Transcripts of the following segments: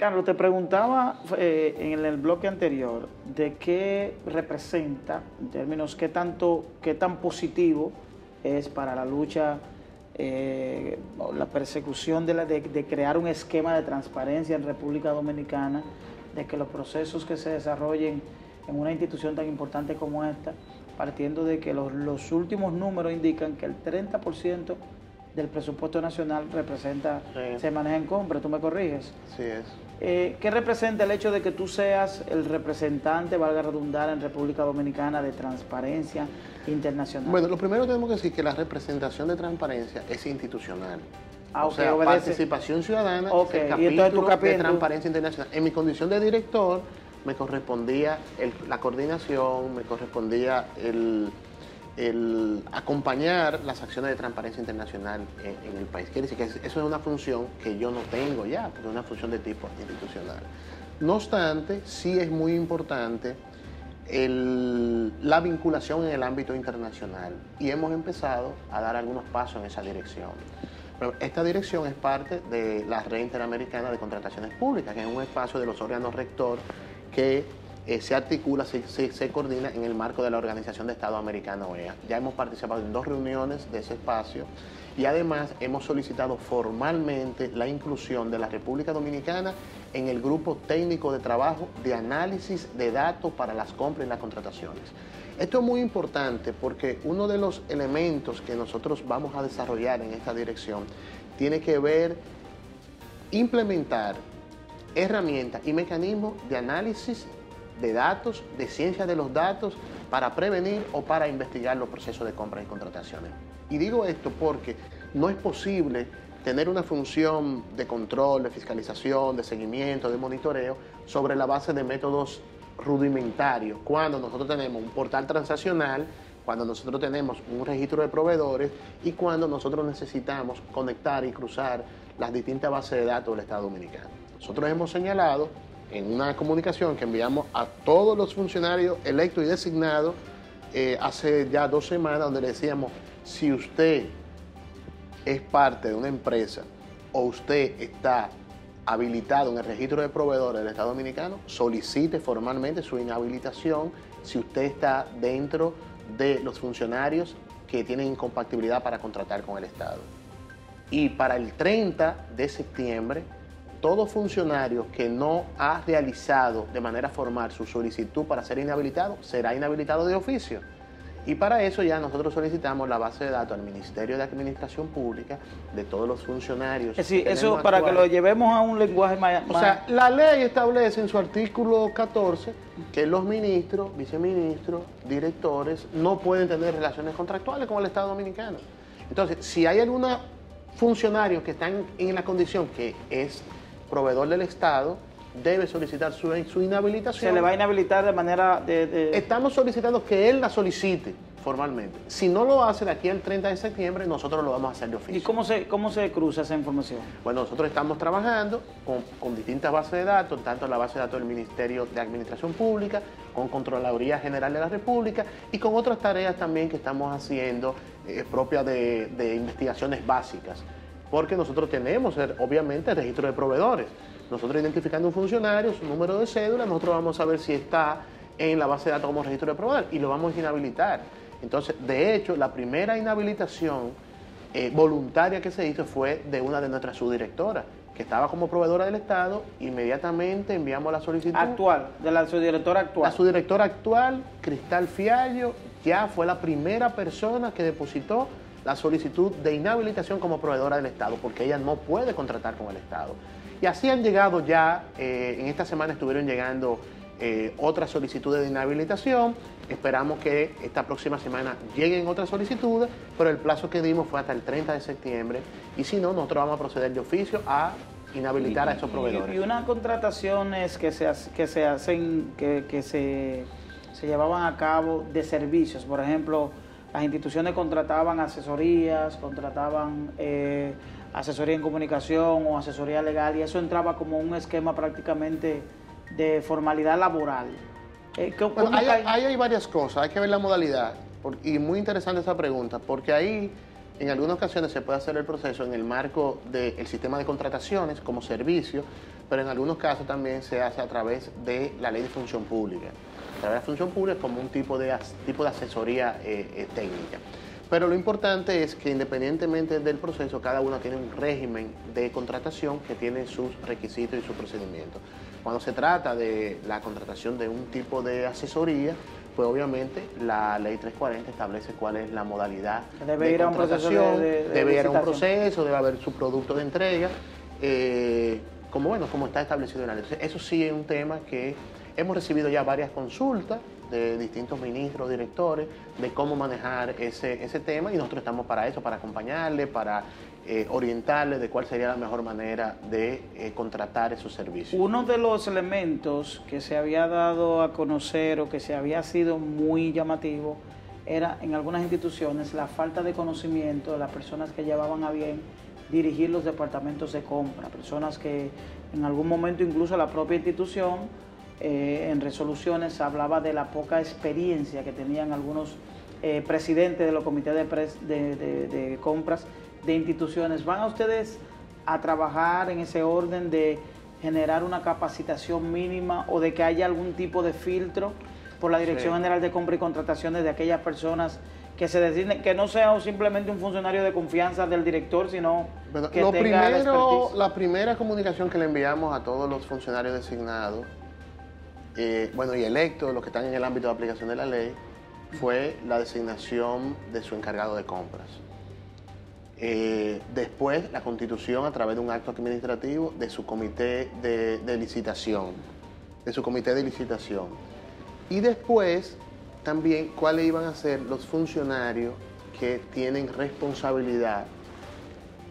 Carlos, te preguntaba en el bloque anterior de qué representa, en términos qué tan positivo es para la lucha o la persecución de crear un esquema de transparencia en República Dominicana, de que los procesos que se desarrollen en una institución tan importante como esta, partiendo de que los últimos números indican que el 30% del presupuesto nacional se maneja en compra, tú me corriges. Sí es. ¿Qué representa el hecho de que tú seas el representante, valga redundar, en República Dominicana de transparencia internacional? Bueno, lo primero tenemos que decir que la representación de transparencia es institucional. O Okay, sea, obedece. Participación Ciudadana Okay. es el ¿Y entonces capítulo tu de Transparencia Internacional. En mi condición de director me correspondía la coordinación, me correspondía el acompañar las acciones de transparencia internacional en el país. Quiere decir que eso es una función que yo no tengo ya, porque es una función de tipo institucional. No obstante, sí es muy importante la vinculación en el ámbito internacional y hemos empezado a dar algunos pasos en esa dirección. Pero esta dirección es parte de la Red Interamericana de Contrataciones Públicas, que es un espacio de los órganos rector que se articula, se coordina en el marco de la Organización de Estados Americanos, OEA. Ya hemos participado en 2 reuniones de ese espacio y además hemos solicitado formalmente la inclusión de la República Dominicana en el grupo técnico de trabajo de análisis de datos para las compras y las contrataciones. Esto es muy importante porque uno de los elementos que nosotros vamos a desarrollar en esta dirección tiene que ver implementar herramientas y mecanismos de análisis de datos, de ciencia de los datos, para prevenir o para investigar los procesos de compras y contrataciones. Y digo esto porque no es posible tener una función de control, de fiscalización, de seguimiento, de monitoreo sobre la base de métodos rudimentarios, cuando nosotros tenemos un portal transaccional, cuando nosotros tenemos un registro de proveedores y cuando nosotros necesitamos conectar y cruzar las distintas bases de datos del Estado Dominicano. Nosotros hemos señalado en una comunicación que enviamos a todos los funcionarios electos y designados hace ya 2 semanas, donde le decíamos, si usted es parte de una empresa o usted está habilitado en el registro de proveedores del Estado Dominicano, solicite formalmente su inhabilitación si usted está dentro de los funcionarios que tienen incompatibilidad para contratar con el Estado. Y para el 30 de septiembre, todo funcionario que no ha realizado de manera formal su solicitud para ser inhabilitado, será inhabilitado de oficio. Y para eso ya nosotros solicitamos la base de datos al Ministerio de Administración Pública de todos los funcionarios. Es decir, eso para que lo llevemos a un lenguaje más... O sea, la ley establece en su artículo 14 que los ministros, viceministros, directores no pueden tener relaciones contractuales con el Estado Dominicano. Entonces, si hay algunos funcionarios que están en la condición que es proveedor del Estado, debe solicitar su inhabilitación. Se le va a inhabilitar de manera Estamos solicitando que él la solicite formalmente. Si no lo hace de aquí al 30 de septiembre, nosotros lo vamos a hacer de oficio. ¿Y cómo se cruza esa información? Bueno, nosotros estamos trabajando con distintas bases de datos, tanto la base de datos del Ministerio de Administración Pública, con Contraloría General de la República y con otras tareas también que estamos haciendo propias de investigaciones básicas. Porque nosotros tenemos, obviamente, el registro de proveedores. Nosotros identificando un funcionario, su número de cédula, nosotros vamos a ver si está en la base de datos como registro de proveedores y lo vamos a inhabilitar. Entonces, de hecho, la primera inhabilitación voluntaria que se hizo fue de una de nuestras subdirectoras, que estaba como proveedora del Estado. Inmediatamente enviamos la solicitud. Actual, de la subdirectora actual. La subdirectora actual, Cristal Fiallo, ya fue la primera persona que depositó la solicitud de inhabilitación como proveedora del Estado, porque ella no puede contratar con el Estado. Y así han llegado ya, en esta semana estuvieron llegando otras solicitudes de inhabilitación. Esperamos que esta próxima semana lleguen otras solicitudes, pero el plazo que dimos fue hasta el 30 de septiembre. Y si no, nosotros vamos a proceder de oficio a inhabilitar a esos proveedores. Y unas contrataciones que se llevaban a cabo de servicios, por ejemplo, las instituciones contrataban asesorías, contrataban asesoría en comunicación o asesoría legal, y eso entraba como un esquema prácticamente de formalidad laboral. Bueno, ahí hay varias cosas, hay que ver la modalidad, y muy interesante esa pregunta, porque ahí en algunas ocasiones se puede hacer el proceso en el marco del sistema de contrataciones como servicio, pero en algunos casos también se hace a través de la ley de función pública. A través de la función pública como un tipo de asesoría técnica. Pero lo importante es que independientemente del proceso, cada uno tiene un régimen de contratación que tiene sus requisitos y sus procedimientos. Cuando se trata de la contratación de un tipo de asesoría, pues obviamente la ley 340 establece cuál es la modalidad debe ir a un proceso debe ir a un proceso, debe haber su producto de entrega, como está establecido en la ley. Entonces, eso sí es un tema que hemos recibido ya varias consultas de distintos ministros, directores, de cómo manejar ese tema, y nosotros estamos para eso, para acompañarle, para orientarle de cuál sería la mejor manera de contratar esos servicios. Uno de los elementos que se había dado a conocer o que se había sido muy llamativo era en algunas instituciones la falta de conocimiento de las personas que llevaban a bien dirigir los departamentos de compra, personas que en algún momento incluso la propia institución en resoluciones hablaba de la poca experiencia que tenían algunos presidentes de los comités de compras de instituciones. ¿Van a ustedes a trabajar en ese orden de generar una capacitación mínima o de que haya algún tipo de filtro por la Dirección General de Compra y Contrataciones de aquellas personas que se designen, que no sea simplemente un funcionario de confianza del director, sino que tenga la expertise? La primera comunicación que le enviamos a todos los funcionarios designados y electos, los que están en el ámbito de aplicación de la ley, fue la designación de su encargado de compras. Después, la constitución a través de un acto administrativo de su comité de licitación, Y después, también, cuáles iban a ser los funcionarios que tienen responsabilidad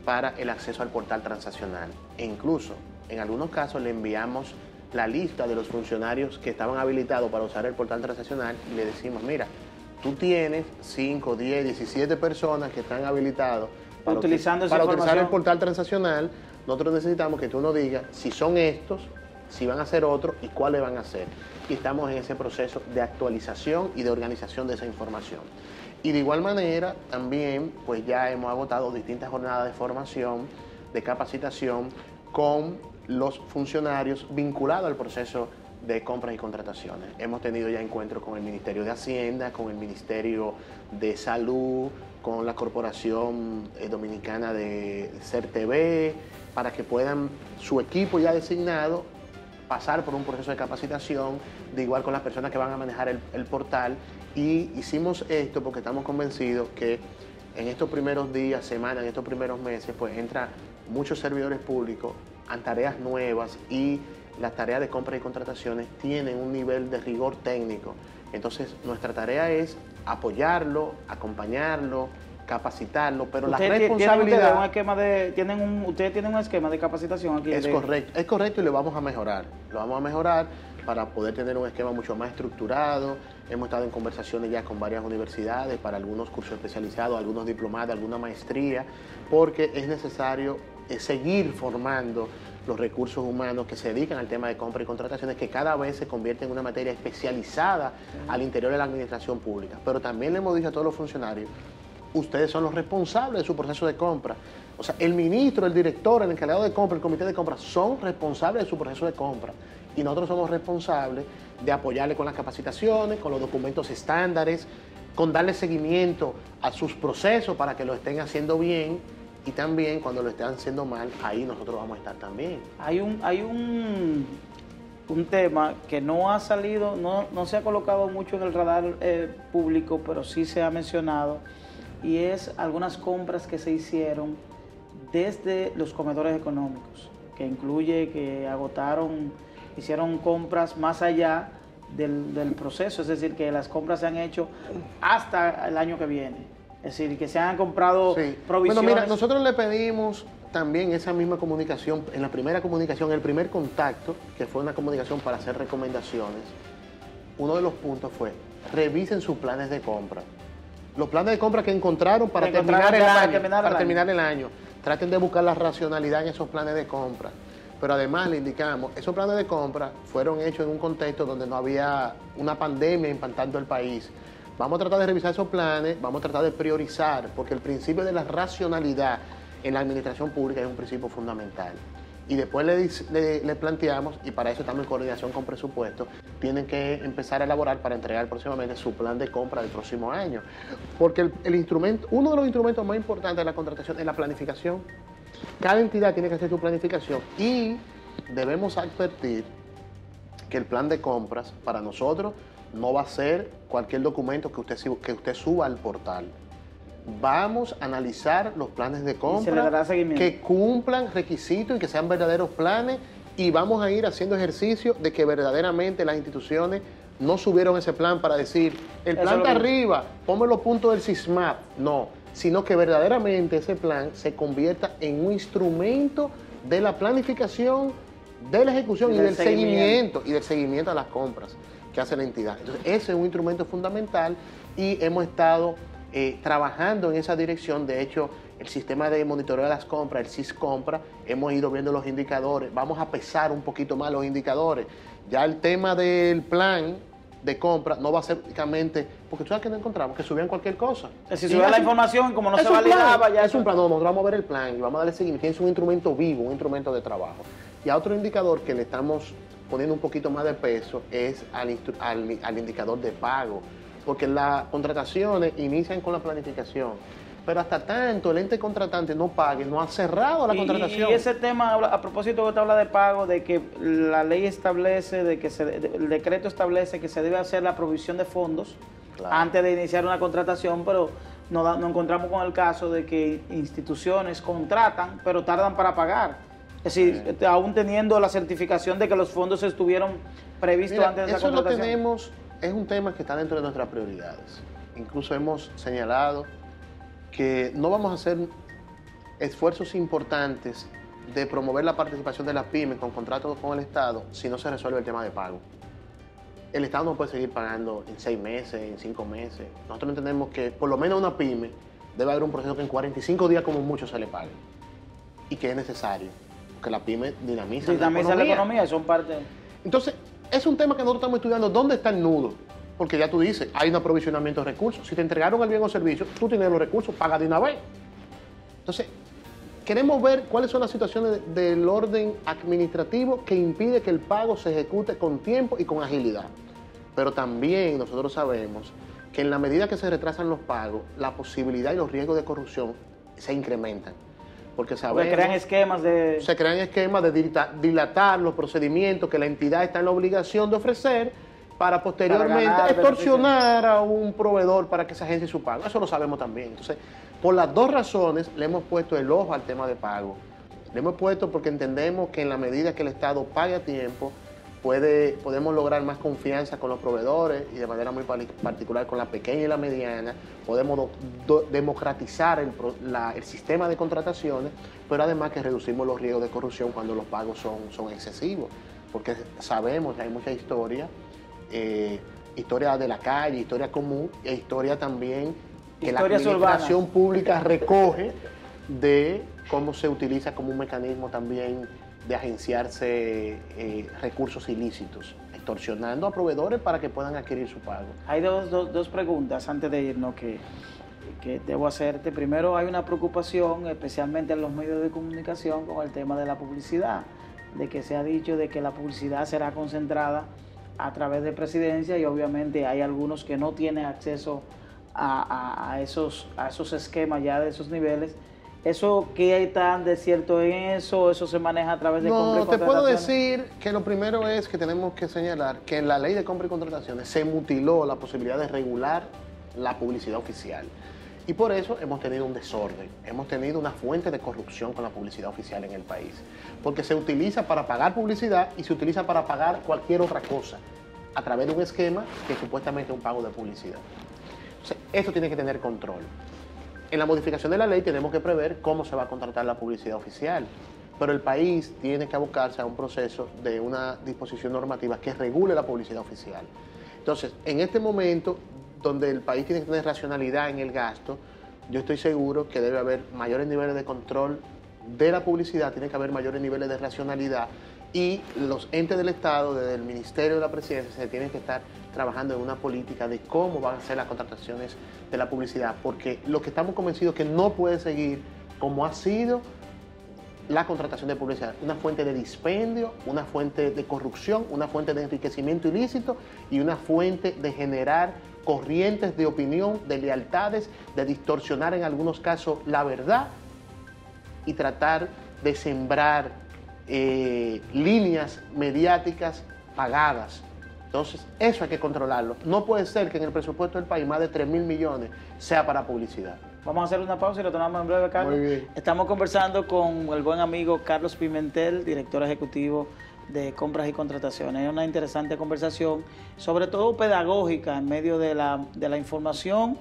para el acceso al portal transaccional. E incluso, en algunos casos, le enviamos la lista de los funcionarios que estaban habilitados para usar el portal transaccional y le decimos, mira, tú tienes 5, 10, 17 personas que están habilitados para utilizar el portal transaccional. Nosotros necesitamos que tú nos digas si son estos, si van a ser otros y cuáles van a ser. Y estamos en ese proceso de actualización y de organización de esa información. Y de igual manera, también, pues ya hemos agotado distintas jornadas de formación, de capacitación con los funcionarios vinculados al proceso de compras y contrataciones. Hemos tenido ya encuentros con el Ministerio de Hacienda, con el Ministerio de Salud, con la Corporación Dominicana de CERTV, para que puedan, su equipo ya designado, pasar por un proceso de capacitación, de igual con las personas que van a manejar el portal. Y hicimos esto porque estamos convencidos que en estos primeros días, semanas, en estos primeros meses, pues entran muchos servidores públicos a tareas nuevas y las tareas de compra y contrataciones tienen un nivel de rigor técnico. Entonces, nuestra tarea es apoyarlo, acompañarlo, capacitarlo, pero la responsabilidad... Ustedes tienen un esquema de capacitación aquí. Es correcto y lo vamos a mejorar. Lo vamos a mejorar para poder tener un esquema mucho más estructurado. Hemos estado en conversaciones ya con varias universidades para algunos cursos especializados, algunos diplomados, alguna maestría, porque es necesario seguir formando los recursos humanos que se dedican al tema de compra y contrataciones, que cada vez se convierte en una materia especializada al interior de la administración pública. Pero también le hemos dicho a todos los funcionarios, ustedes son los responsables de su proceso de compra. O sea, el ministro, el director, el encargado de compra, el comité de compra, son responsables de su proceso de compra. Y nosotros somos responsables de apoyarle con las capacitaciones, con los documentos estándares, con darle seguimiento a sus procesos para que lo estén haciendo bien. Y también cuando lo estén haciendo mal, ahí nosotros vamos a estar también. Hay un tema que no ha salido, no se ha colocado mucho en el radar público, pero sí se ha mencionado, y es algunas compras que se hicieron desde los comedores económicos, que incluye que hicieron compras más allá del proceso, es decir, que las compras se han hecho hasta el año que viene. Es decir, que se han comprado provisiones. Bueno, mira, nosotros le pedimos también esa misma comunicación, en la primera comunicación, el primer contacto, que fue una comunicación para hacer recomendaciones, uno de los puntos fue, revisen sus planes de compra. Los planes de compra que encontraron para terminar el año. Traten de buscar la racionalidad en esos planes de compra. Pero además le indicamos, esos planes de compra fueron hechos en un contexto donde no había una pandemia impactando el país. Vamos a tratar de revisar esos planes, vamos a tratar de priorizar, porque el principio de la racionalidad en la administración pública es un principio fundamental. y después le planteamos, y para eso estamos en coordinación con presupuesto, tienen que empezar a elaborar para entregar próximamente su plan de compra del próximo año. Porque el instrumento, uno de los instrumentos más importantes de la contratación es la planificación. Cada entidad tiene que hacer su planificación y debemos advertir que el plan de compras para nosotros no va a ser cualquier documento que usted suba al portal. Vamos a analizar los planes de compra que cumplan requisitos y que sean verdaderos planes, y vamos a ir haciendo ejercicio de que verdaderamente las instituciones no subieron ese plan para decir, el plan está arriba, ponme los puntos del SISMAP. No, sino que verdaderamente ese plan se convierta en un instrumento de la planificación, de la ejecución y del seguimiento a las compras que hace la entidad. Entonces, ese es un instrumento fundamental y hemos estado trabajando en esa dirección. De hecho, el sistema de monitoreo de las compras, el SISCompra, hemos ido viendo los indicadores, vamos a pesar un poquito más los indicadores. Ya el tema del plan de compra no va a ser únicamente, porque tú sabes que no encontramos, que subían cualquier cosa. Si subía la información, como no se validaba, ya es un plan. No, nosotros vamos a ver el plan y vamos a darle seguimiento. Tienes un instrumento vivo, un instrumento de trabajo. Y a otro indicador que le estamos poniendo un poquito más de peso es al indicador de pago, porque las contrataciones inician con la planificación, pero hasta tanto el ente contratante no pague, no ha cerrado la contratación. Y ese tema, a propósito que usted habla de pago, de que la ley establece, el decreto establece que se debe hacer la provisión de fondos antes de iniciar una contratación, pero nos encontramos con el caso de que instituciones contratan, pero tardan para pagar. Es decir, aún teniendo la certificación de que los fondos estuvieron previstos antes de esa contratación. Eso lo tenemos, es un tema que está dentro de nuestras prioridades. Incluso hemos señalado que no vamos a hacer esfuerzos importantes de promover la participación de las pymes con contratos con el Estado si no se resuelve el tema de pago. El Estado no puede seguir pagando en 6 meses, en 5 meses. Nosotros entendemos que por lo menos a una pyme debe haber un proceso que en 45 días como mucho se le pague y que es necesario, porque la pyme dinamiza la economía y son parte. Entonces, es un tema que nosotros estamos estudiando, ¿dónde está el nudo? Porque ya tú dices, hay un aprovisionamiento de recursos. Si te entregaron el bien o servicio, tú tienes los recursos, paga de una vez. Entonces, queremos ver cuáles son las situaciones del orden administrativo que impide que el pago se ejecute con tiempo y con agilidad. Pero también nosotros sabemos que en la medida que se retrasan los pagos, la posibilidad y los riesgos de corrupción se incrementan. Porque sabemos, se crean esquemas de dilatar los procedimientos que la entidad está en la obligación de ofrecer para posteriormente extorsionar a un proveedor para que se agencie su pago. Eso lo sabemos también. Entonces, por las dos razones le hemos puesto el ojo al tema de pago. Le hemos puesto porque entendemos que en la medida que el Estado pague a tiempo, podemos lograr más confianza con los proveedores y de manera muy particular con la pequeña y la mediana. Podemos democratizar el sistema de contrataciones, pero además que reducimos los riesgos de corrupción cuando los pagos son excesivos, porque sabemos que hay mucha historia de la calle, historia común e historia también que la administración pública recoge de cómo se utiliza como un mecanismo también de agenciarse recursos ilícitos, extorsionando a proveedores para que puedan adquirir su pago. Hay dos preguntas antes de irnos que debo hacerte. Primero, hay una preocupación, especialmente en los medios de comunicación, con el tema de la publicidad, de que se ha dicho de que la publicidad será concentrada a través de presidencia y obviamente hay algunos que no tienen acceso a esos esquemas ya de esos niveles. ¿Eso qué tan de cierto en eso? ¿Eso se maneja a través de compra y contrataciones? No, te puedo decir que lo primero es que tenemos que señalar que en la ley de compra y contrataciones se mutiló la posibilidad de regular la publicidad oficial. Y por eso hemos tenido un desorden, hemos tenido una fuente de corrupción con la publicidad oficial en el país. Porque se utiliza para pagar publicidad y se utiliza para pagar cualquier otra cosa a través de un esquema que supuestamente es un pago de publicidad. Entonces, esto tiene que tener control. En la modificación de la ley tenemos que prever cómo se va a contratar la publicidad oficial, pero el país tiene que abocarse a un proceso de una disposición normativa que regule la publicidad oficial. Entonces, en este momento, donde el país tiene que tener racionalidad en el gasto, yo estoy seguro que debe haber mayores niveles de control de la publicidad, tiene que haber mayores niveles de racionalidad y los entes del Estado, desde el Ministerio de la Presidencia, se tienen que estar trabajando en una política de cómo van a ser las contrataciones de la publicidad, porque lo que estamos convencidos es que no puede seguir como ha sido la contratación de publicidad, una fuente de dispendio, una fuente de corrupción, una fuente de enriquecimiento ilícito y una fuente de generar corrientes de opinión, de lealtades, de distorsionar en algunos casos la verdad y tratar de sembrar líneas mediáticas pagadas. Entonces, eso hay que controlarlo. No puede ser que en el presupuesto del país más de 3.000 millones sea para publicidad. Vamos a hacer una pausa y retornamos en breve, Carlos. Muy bien. Estamos conversando con el buen amigo Carlos Pimentel, director ejecutivo de Compras y Contrataciones. Es una interesante conversación, sobre todo pedagógica, en medio de la información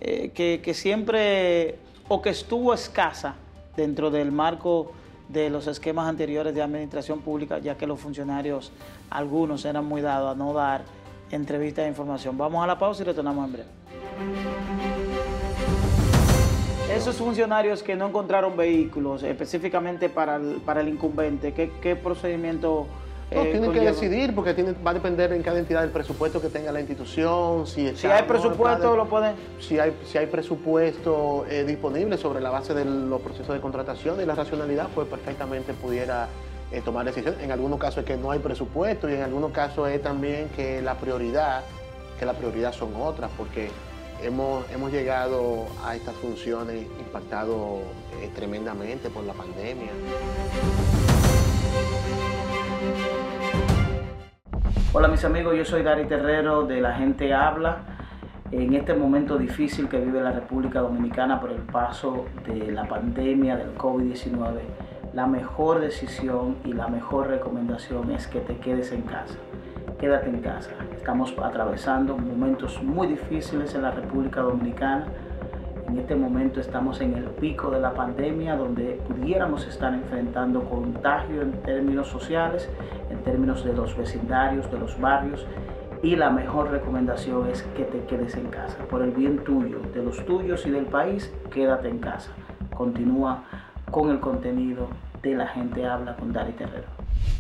que siempre, o que estuvo escasa dentro del marco de los esquemas anteriores de administración pública, ya que los funcionarios, algunos, eran muy dados a no dar entrevistas de información. Vamos a la pausa y retornamos en breve. Esos funcionarios que no encontraron vehículos, específicamente para el incumbente, ¿qué procedimiento tienen que decidir, porque va a depender en cada entidad del presupuesto que tenga la institución. Si hay presupuesto, lo pueden. Si hay presupuesto disponible sobre la base de los procesos de contratación y la racionalidad, pues perfectamente pudiera tomar decisiones. En algunos casos es que no hay presupuesto y en algunos casos es también que la prioridad son otras, porque hemos llegado a estas funciones impactados tremendamente por la pandemia. Hola mis amigos, yo soy Dari Terrero de La Gente Habla. En este momento difícil que vive la República Dominicana por el paso de la pandemia del COVID-19, la mejor decisión y la mejor recomendación es que te quedes en casa. Quédate en casa. Estamos atravesando momentos muy difíciles en la República Dominicana. En este momento estamos en el pico de la pandemia, donde pudiéramos estar enfrentando contagio en términos sociales, en términos de los vecindarios, de los barrios, y la mejor recomendación es que te quedes en casa. Por el bien tuyo, de los tuyos y del país, quédate en casa. Continúa con el contenido de La Gente Habla con Dari Terrero.